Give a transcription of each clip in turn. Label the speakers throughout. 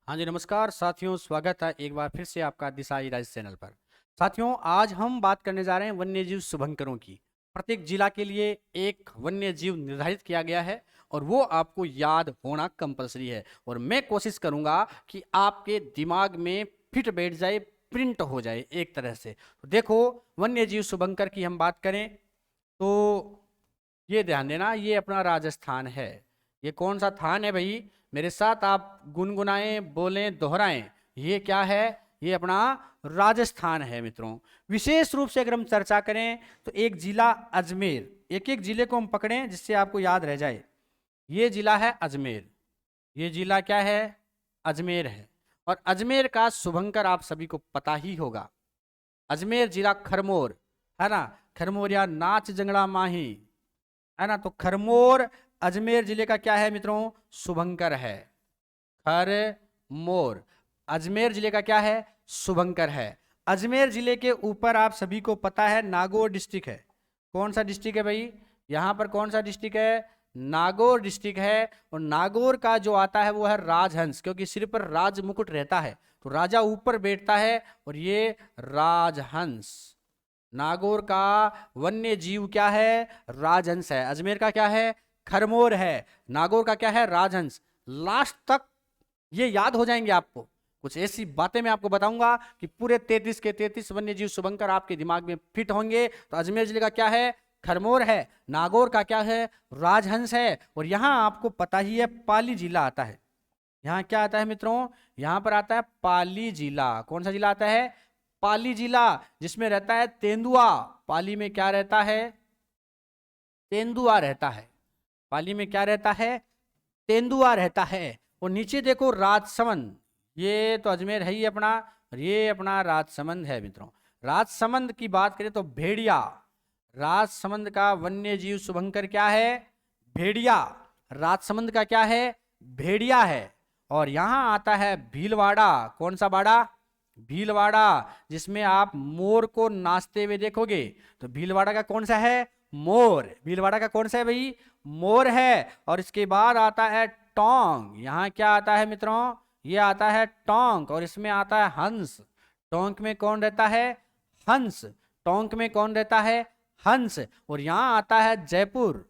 Speaker 1: हाँ जी, नमस्कार साथियों, स्वागत है एक बार फिर से आपका दिशाई राइज चैनल पर। साथियों, आज हम बात करने जा रहे हैं वन्यजीव शुभंकरों की। प्रत्येक जिला के लिए एक वन्यजीव निर्धारित किया गया है और वो आपको याद होना कंपलसरी है। और मैं कोशिश करूंगा कि आपके दिमाग में फिट बैठ जाए, प्रिंट हो जाए एक तरह से। तो देखो, वन्यजीव शुभंकर की हम बात करें तो ये ध्यान देना, ये अपना राजस्थान है। ये कौन सा थान है भाई? मेरे साथ आप गुनगुनाएं, बोलें, दोहराएं। ये क्या है? ये अपना राजस्थान है मित्रों। विशेष रूप से अगर हम चर्चा करें तो एक जिला अजमेर, एक एक जिले को हम पकड़ें जिससे आपको याद रह जाए। ये जिला है अजमेर। ये जिला क्या है? अजमेर है। और अजमेर का शुभंकर आप सभी को पता ही होगा। अजमेर जिला खरमोर, है ना? खरमोर या नाच जंगड़ा माही, है ना? तो खरमोर अजमेर जिले का क्या है मित्रों? शुभंकर है। खरमोर अजमेर जिले का क्या है? शुभंकर है। अजमेर जिले के ऊपर आप सभी को पता है नागौर डिस्ट्रिक्ट है। कौन सा डिस्ट्रिक्ट है भाई? यहां पर कौन सा डिस्ट्रिक्ट है? नागौर डिस्ट्रिक्ट है। और नागौर का जो आता है वो है राजहंस, क्योंकि सिर पर राज मुकुट रहता है तो राजा ऊपर बैठता है और ये राजहंस। नागौर का वन्य जीव क्या है? राजहंस है। अजमेर का क्या है? खरमोर है। नागौर का क्या है? राजहंस। लास्ट तक ये याद हो जाएंगे आपको। कुछ ऐसी बातें मैं आपको बताऊंगा कि पूरे 33 के 33 वन्य जीव शुभंकर आपके दिमाग में फिट होंगे। तो अजमेर जिले का क्या है? खरमोर है। नागौर का क्या है? राजहंस है। और यहां आपको पता ही है पाली जिला आता है। यहाँ क्या आता है मित्रों? यहाँ पर आता है पाली जिला। कौन सा जिला आता है? पाली जिला, जिसमें रहता है तेंदुआ। पाली में क्या रहता है? तेंदुआ रहता है। पाली में क्या रहता है? तेंदुआ रहता है। और नीचे देखो राजसमंद, ये तो अजमेर है ही अपना, और ये अपना राजसमंद है मित्रों। राजसमंद की बात करें तो भेड़िया। राजसमंद का वन्य जीव शुभंकर क्या है? भेड़िया। राजसमंद का क्या है? भेड़िया है। और यहां आता है भीलवाड़ा। कौन सा बाड़ा? भीलवाड़ा, जिसमें आप मोर को नाचते हुए देखोगे। तो भीलवाड़ा का कौन सा है? मोर। भीलवाड़ा का कौन सा है भाई? मोर है। और इसके बाद आता है टोंक। यहाँ क्या आता है मित्रों? ये आता है टोंक, और इसमें आता है हंस। टोंक में कौन रहता है? हंस। टोंक में कौन रहता है? हंस। और यहाँ आता है जयपुर।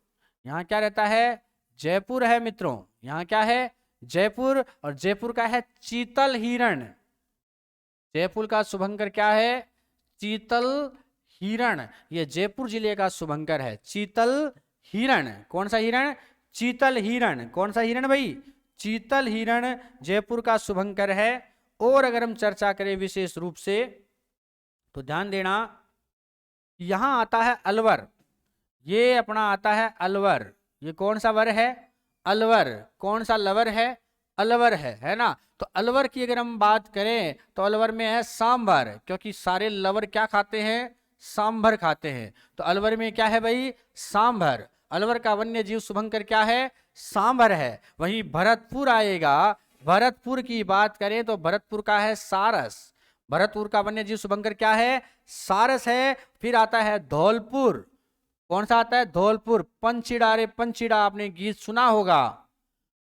Speaker 1: यहाँ क्या रहता है? जयपुर है मित्रों। यहाँ क्या है? जयपुर। और जयपुर का है चीतल हिरण। जयपुर का शुभंकर क्या है? चीतल हिरण। ये जयपुर जिले का शुभंकर है, चीतल हिरण। कौन सा हिरण? चीतल हिरण। कौन सा हिरण भाई? चीतल हिरण जयपुर का शुभंकर है। और अगर हम चर्चा करें विशेष रूप से तो ध्यान देना, यहां आता है अलवर। ये अपना आता है अलवर। ये कौन सा वर है? अलवर। कौन सा लवर है? अलवर है ना? तो अलवर की अगर हम बात करें तो अलवर में है सांभर, क्योंकि सारे लवर क्या खाते हैं? सांभर खाते हैं। तो अलवर में क्या है भाई? सांभर। अलवर का वन्य जीव शुभंकर क्या है? सांभर है। वहीं भरतपुर आएगा। भरतपुर की बात करें तो भरतपुर का है सारस। भरतपुर का वन्य जीव शुभंकर क्या है? सारस है। फिर आता है धौलपुर। कौन सा आता है? धौलपुर। पंचीड़ा, रे पंचीड़ा, आपने गीत सुना होगा।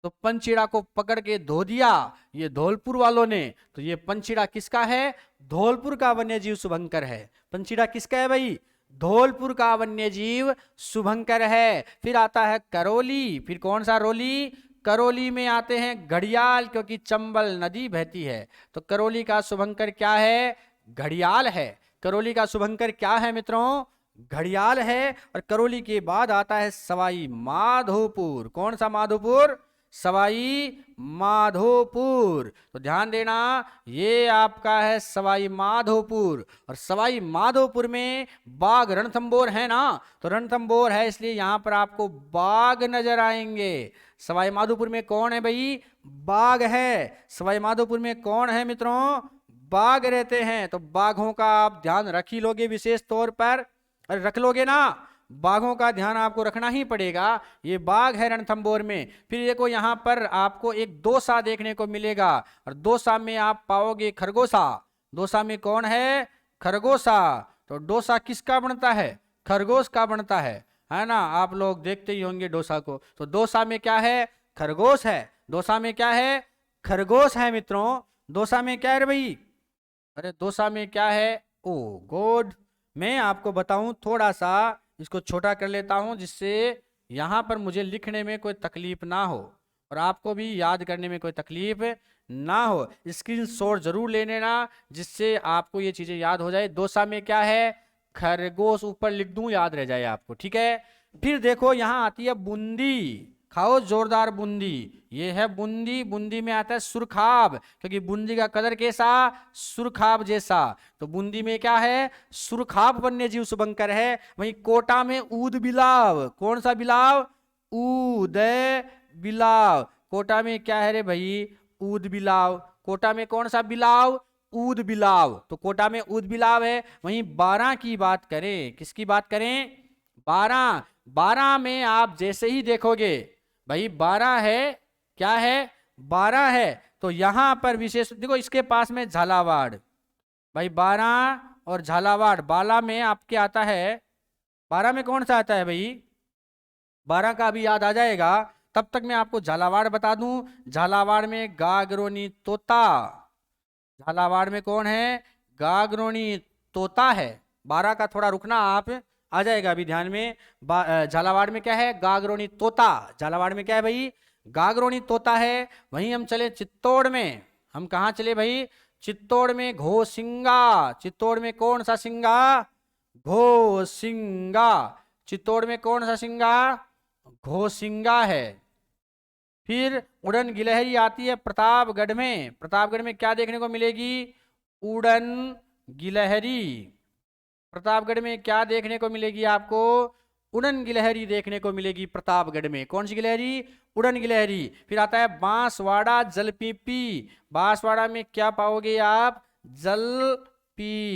Speaker 1: तो पंचीड़ा को पकड़ के धो दिया ये धौलपुर वालों ने। तो ये पंचीड़ा किसका है? धौलपुर का वन्यजीव शुभंकर है। पंचीड़ा किसका है भाई? धौलपुर का वन्यजीव शुभंकर है। फिर आता है करौली। फिर कौन सा रोली? करौली में आते हैं घड़ियाल, क्योंकि चंबल नदी बहती है। तो करौली का शुभंकर क्या है? घड़ियाल है। करौली का शुभंकर क्या है मित्रों? घड़ियाल है। और करौली के बाद आता है सवाई माधोपुर। कौन सा माधोपुर? सवाई माधोपुर। तो ध्यान देना, ये आपका है सवाई माधोपुर। और सवाई माधोपुर में बाघ रणथंबोर है ना? तो रणथंबोर है, इसलिए यहां पर आपको बाघ नजर आएंगे। सवाई माधोपुर में कौन है भाई? बाघ है। सवाई माधोपुर में कौन है मित्रों? बाघ रहते हैं। तो बाघों का आप ध्यान रख ही लोगे विशेष तौर पर। अरे रख लोगे ना? बाघों का ध्यान आपको रखना ही पड़ेगा। ये बाघ है रणथंबोर में। फिर देखो यहाँ पर आपको एक दोसा देखने को मिलेगा, और दोसा में आप पाओगे खरगोशा। दोसा में कौन है? खरगोशा। तो डोसा किसका बनता है? खरगोश का बनता है ना? आप लोग देखते ही होंगे डोसा को। तो डोसा में क्या है? खरगोश है। डोसा में क्या है? खरगोश है मित्रों। दोसा में क्या है रे भाई? अरे दोसा में क्या है? ओ गॉड, मैं आपको बताऊं, थोड़ा सा इसको छोटा कर लेता हूं जिससे यहां पर मुझे लिखने में कोई तकलीफ ना हो और आपको भी याद करने में कोई तकलीफ ना हो। स्क्रीनशॉट जरूर ले लेना जिससे आपको ये चीजें याद हो जाए। दोसा में क्या है? खरगोश, ऊपर लिख दूं, याद रह जाए आपको, ठीक है। फिर देखो यहां आती है बूंदी। खाओ जोरदार बूंदी। ये है बूंदी। बूंदी में आता है सुरखाब, क्योंकि बूंदी का कलर कैसा? सुरखाब जैसा। तो बूंदी में क्या है? सुरखाब वन्य जीव शुभंकर है। वहीं कोटा में ऊद बिलाव। कौन सा बिलाव? ऊद बिलाव। कोटा में क्या है रे भाई? ऊद बिलाव। कोटा में कौन सा बिलाव? ऊद बिलाव। तो कोटा में ऊद बिलाव है। वहीं 12 की बात करें, किसकी बात करें? 12। 12 में आप जैसे ही देखोगे भाई 12 है, क्या है? 12 है। तो यहां पर विशेष देखो, इसके पास में झालावाड़ भाई, 12 और झालावाड़। 12 में आपके आता है, 12 में कौन सा आता है भाई? 12 का भी याद आ जाएगा। तब तक मैं आपको झालावाड़ बता दूं। झालावाड़ में गागरोनी तोता। झालावाड़ में कौन है? गागरोनी तोता है। 12 का थोड़ा रुकना आप, आ जाएगा अभी ध्यान में। झालावाड़ में क्या है? गागरोनी तोता। झालावाड़ में क्या है भाई? गागरोनी तोता है। वहीं हम चले चित्तौड़ में। हम कहाँ चले भाई? चित्तौड़ में घोसिंगा। चित्तौड़ में कौन सा सिंगा? घोसिंगा। चित्तौड़ में कौन सा सिंगा? घोसिंगा है। फिर उड़न गिलहरी आती है प्रतापगढ़ में। प्रतापगढ़ में क्या देखने को मिलेगी? उड़न गिलहरी। प्रतापगढ़ में क्या देखने को मिलेगी आपको? उड़न गिलहरी देखने को मिलेगी प्रतापगढ़ में। कौन सी गिलहरी? उड़न गिलहरी। फिर आता है बांसवाड़ा जलपीपी। बांसवाड़ा में क्या पाओगे आप? जलपीपी।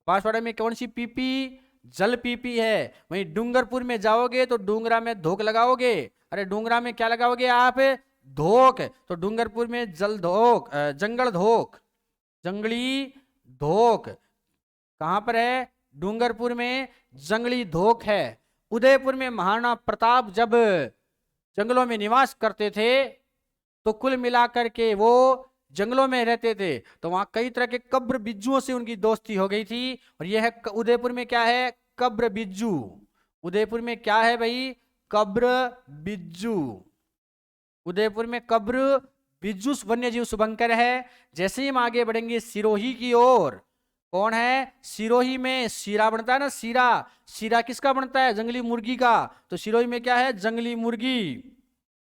Speaker 1: बांसवाड़ा में कौन सी पीपी? जलपीपी है। वहीं डूंगरपुर में जाओगे तो डूंगरा में धोक लगाओगे। अरे डूंगरा में क्या लगाओगे आप? धोक। तो डूंगरपुर में जल धोक, जंगल धोक, जंगली धोक। कहां पर है? डूंगरपुर में जंगली धोक है। उदयपुर में महाराणा प्रताप जब जंगलों में निवास करते थे तो कुल मिलाकर के वो जंगलों में रहते थे, तो वहां कई तरह के कब्र बिज्जुओं से उनकी दोस्ती हो गई थी। और यह है उदयपुर में क्या है? कब्र बिज्जू। उदयपुर में क्या है भाई? कब्र बिज्जू। उदयपुर में कब्र बिज्जू वन्य जीव शुभंकर है। जैसे ही हम आगे बढ़ेंगे सिरोही की ओर, कौन है? सिरोही में सीरा बनता है ना, सीरा। सीरा किसका बनता है? जंगली मुर्गी का। तो सिरोही में क्या है? जंगली मुर्गी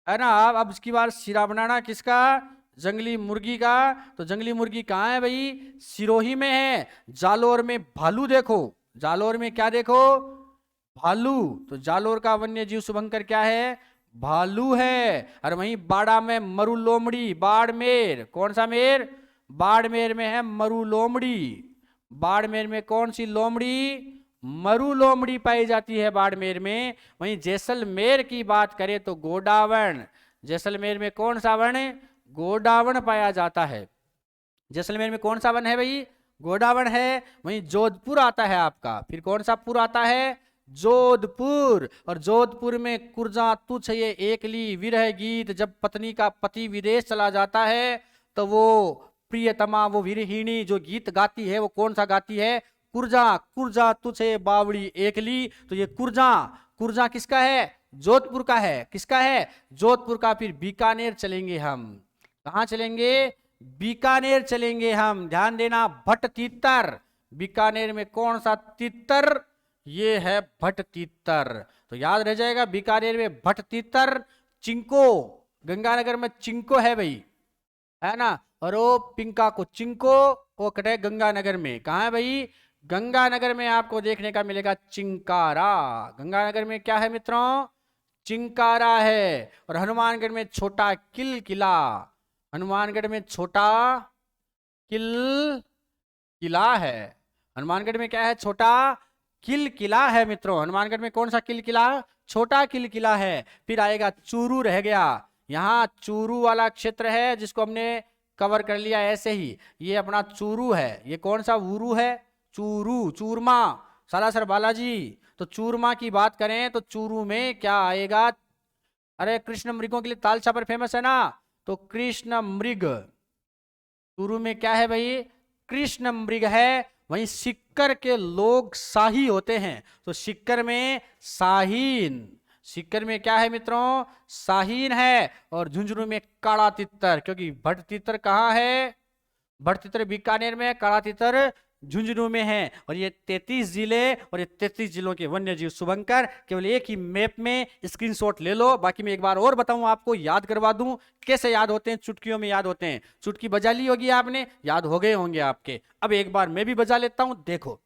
Speaker 1: है ना। अब इसकी बार सीरा बनाना किसका? जंगली मुर्गी का। तो जंगली मुर्गी कहाँ है भाई? सिरोही में है। जालोर में भालू देखो। जालोर में क्या देखो? भालू। तो जालोर का वन्य जीव शुभंकर क्या है? भालू है। और वहीं बाड़ा में मरु लोमड़ी। बाड़मेर, कौन सा मेर? बाड़मेर में है मरु लोमड़ी। बाड़मेर में कौन सी लोमड़ी? मरु लोमड़ी पाई जाती है बाड़मेर में। वहीं जैसलमेर की बात करें तो गोडावण। जैसलमेर में कौन सा वन? गोडावण पाया जाता है। जैसलमेर में कौन सा वन है भाई? गोडावण है। वहीं जोधपुर आता है आपका। फिर कौन सा पुर आता है? जोधपुर। और जोधपुर में कुर्जा तुझ ये एकली विरह गीत। जब पत्नी का पति विदेश चला जाता है तो वो प्रियतमा, वो विरहिणी जो गीत गाती है वो कौन सा गाती है? कुर्जा। कुर्जा तुझे बावड़ी एकली। तो ये कुर्जा, कुर्जा किसका है? जोधपुर का है। किसका है? जोधपुर का। फिर बीकानेर चलेंगे हम। कहां चलेंगे? बीकानेर चलेंगे हम। ध्यान देना, भट्ट तीतर। बीकानेर में कौन सा तीतर? ये है भट्ट तीतर। तो याद रह जाएगा, बीकानेर में भट्ट तीतर। चिंको, गंगानगर में चिंको है भाई, है ना। और वो पिंका को चिंको, वो कटे गंगानगर में। कहा है भाई? गंगानगर में आपको देखने का मिलेगा चिंकारा। गंगानगर में क्या है मित्रों? चिंकारा है। और हनुमानगढ़ में छोटा किल किला। हनुमानगढ़ में छोटा किल किला है। हनुमानगढ़ में क्या है? छोटा किल किला है मित्रों। हनुमानगढ़ में कौन सा किल किला? छोटा किल किला है। फिर आएगा चूरू, रह गया। यहाँ चूरू वाला क्षेत्र है जिसको हमने कवर कर लिया ऐसे ही। ये अपना चूरू है। ये कौन सा ऊरू है? चूरू। चूरमा, सालासर बालाजी। तो चूरमा की बात करें तो चूरू में क्या आएगा? अरे कृष्ण मृगों के लिए ताल छापर फेमस है ना। तो कृष्ण मृग, शुरू में क्या है भाई, कृष्ण मृग है। वहीं सिक्कर के लोग शाही होते हैं, तो सिक्कर में शाहीन, सिक्कर में क्या है मित्रों, शाहीन है। और झुंझुनू में काला तितर, क्योंकि भट तितर कहाँ है, भट तितर बीकानेर में, काला तितर झुंझुनू में है। और ये 33 जिले और ये 33 जिलों के वन्य जीव शुभंकर केवल एक ही मैप में स्क्रीनशॉट ले लो। बाकी मैं एक बार और बताऊं आपको, याद करवा दूं कैसे याद होते हैं, चुटकियों में याद होते हैं। चुटकी बजा ली होगी आपने, याद हो गए होंगे आपके। अब एक बार मैं भी बजा लेता हूं, देखो।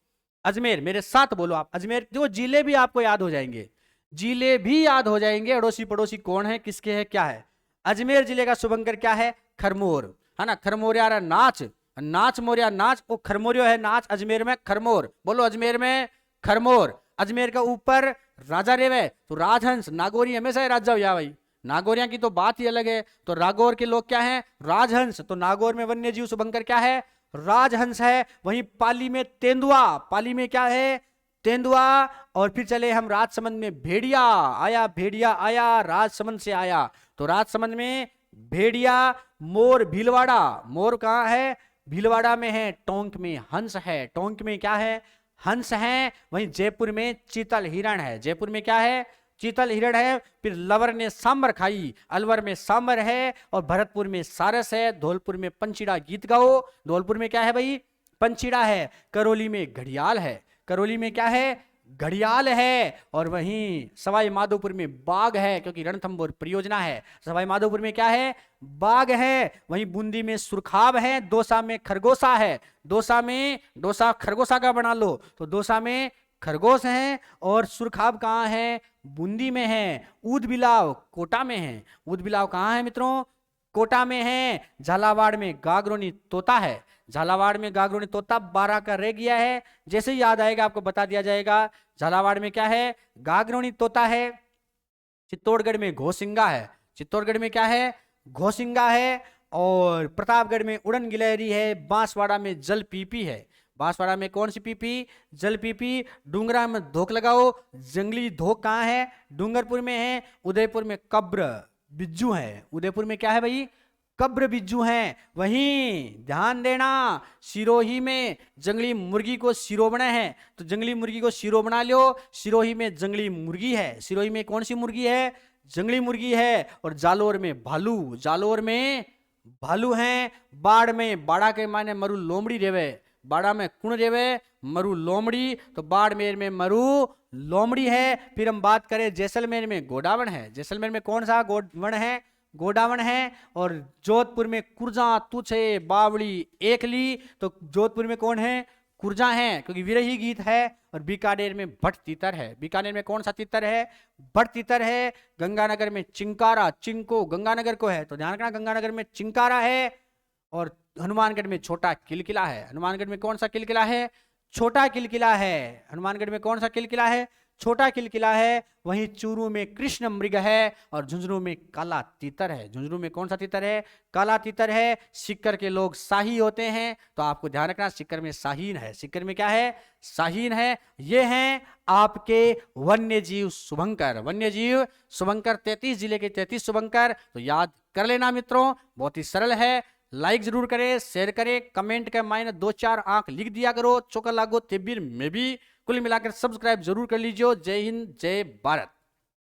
Speaker 1: अजमेर, मेरे साथ बोलो आप, अजमेर। जो जिले भी आपको याद हो जाएंगे, जिले भी याद हो जाएंगे, अड़ोसी पड़ोसी कौन है, किसके है, क्या है। अजमेर जिले का शुभंकर क्या है, खरमोर, है ना। खरमोरिया नाच, नाच मोरिया नाच, वो खरमोरियो है नाच, अजमेर में खरमोर। बोलो अजमेर में खरमोर। अजमेर का ऊपर राजा रेवे, तो राजहंस, नागौरी हमेशा राजा हुआ भाई, नागौरिया की तो बात ही अलग है। तो नागौर के लोग क्या हैं, राजहंस। तो नागौर में वन्य जीव शुभंकर क्या है, राजहंस है। वहीं पाली में तेंदुआ, पाली में क्या है, तेंदुआ। और फिर चले हम राजसमंद में, भेड़िया आया, भेड़िया आया, राजसमंद से आया, तो राजसमंद में भेड़िया। मोर, भीलवाड़ा, मोर कहाँ है, भीलवाड़ा में है। टोंक में हंस है, टोंक में क्या है, हंस है। वहीं जयपुर में चीतल हिरण है, जयपुर में क्या है, चीतल हिरण है। फिर लवर ने सांबर खाई, अलवर में सांबर है। और भरतपुर में सारस है। धौलपुर में पंचीड़ा, गीत गाओ। धौलपुर में क्या है भाई, पंचीड़ा है। करौली में घड़ियाल है, करौली में क्या है, घड़ियाल है। और वहीं सवाई माधोपुर में बाघ है, क्योंकि रणथंभौर परियोजना है। सवाई माधोपुर में क्या है, बाघ है। वहीं बूंदी में सुरखाब है। दौसा में खरगोशा है, दौसा में, दौसा खरगोशा का बना लो, तो दौसा में खरगोश है। और सुरखाब कहाँ है, बूंदी में है। ऊद बिलाव कोटा में है, ऊद बिलाव कहाँ है मित्रों, कोटा में है। झालावाड़ में गागरोनी तोता है, झालावाड़ में गागरोनी तोता 12 का रह गया है, जैसे ही याद आएगा आपको बता दिया जाएगा। झालावाड़ में क्या है, गागरोनी तोता है। चित्तौड़गढ़ में घोसिंगा है, चित्तौड़गढ़ में क्या है, घोसिंगा है। और प्रतापगढ़ में उड़न गिलहरी है। बांसवाड़ा में जल पीपी है, बांसवाड़ा में कौन सी पीपी, जल पीपी। डूंगरा में धोख लगाओ, जंगली धोख कहाँ है, डूंगरपुर में है। उदयपुर में कब्र बिज्जू है, उदयपुर में क्या है भाई, कब्र बिज्जू हैं। वहीं ध्यान देना, सिरोही में जंगली मुर्गी को सिरो बना है, तो जंगली मुर्गी को सिरो बना लो। सिरोही में जंगली मुर्गी है, सिरोही में कौन सी मुर्गी है, जंगली मुर्गी है। और जालोर में भालू, जालोर में भालू हैं। बाढ़ में, बाड़ा के माने मरु लोमड़ी रेवे, बाड़ा में कुण रेवे, मरु लोमड़ी, तो बाड़मेर में मरु लोमड़ी है। फिर हम बात करें जैसलमेर में गोडावण है, जैसलमेर में कौन सा गोडावण है, गोडावण है। और जोधपुर में कुर्जा, तुछे, बावली, एकली, तो जोधपुर में कौन है, कुर्जा है, क्योंकि विरही गीत है। और बीकानेर में भट तीतर है, बीकानेर में कौन सा तीतर है, भट तीतर है। गंगानगर में चिंकारा, चिंको गंगानगर को है, तो ध्यान रखना गंगानगर में चिंकारा है। और हनुमानगढ़ में छोटा किलकिला है, हनुमानगढ़ में कौन सा किलकिला है, छोटा किलकिला है। हनुमानगढ़ में कौन सा किलकिला है, छोटा किलकिला है। वहीं चूरू में कृष्ण मृग है। और झुंझुनू में काला तीतर है, झुंझुनू में कौन सा तीतर है, काला तीतर है। सिक्कर के लोग शाही होते हैं, तो आपको ध्यान रखना सिक्कर में शाहीन है, सिक्कर में क्या है, शाहीन है। ये हैं आपके वन्य जीव शुभंकर, वन्य जीव शुभंकर 33 जिले के 33 शुभंकर। तो याद कर लेना मित्रों, बहुत ही सरल है। लाइक जरूर करें, शेयर करें, कमेंट के मायने 2-4 आंक लिख दिया करो। चौका लागो तेबिर में भी कुल मिलाकर सब्सक्राइब जरूर कर लीजिए। जय हिंद, जय भारत।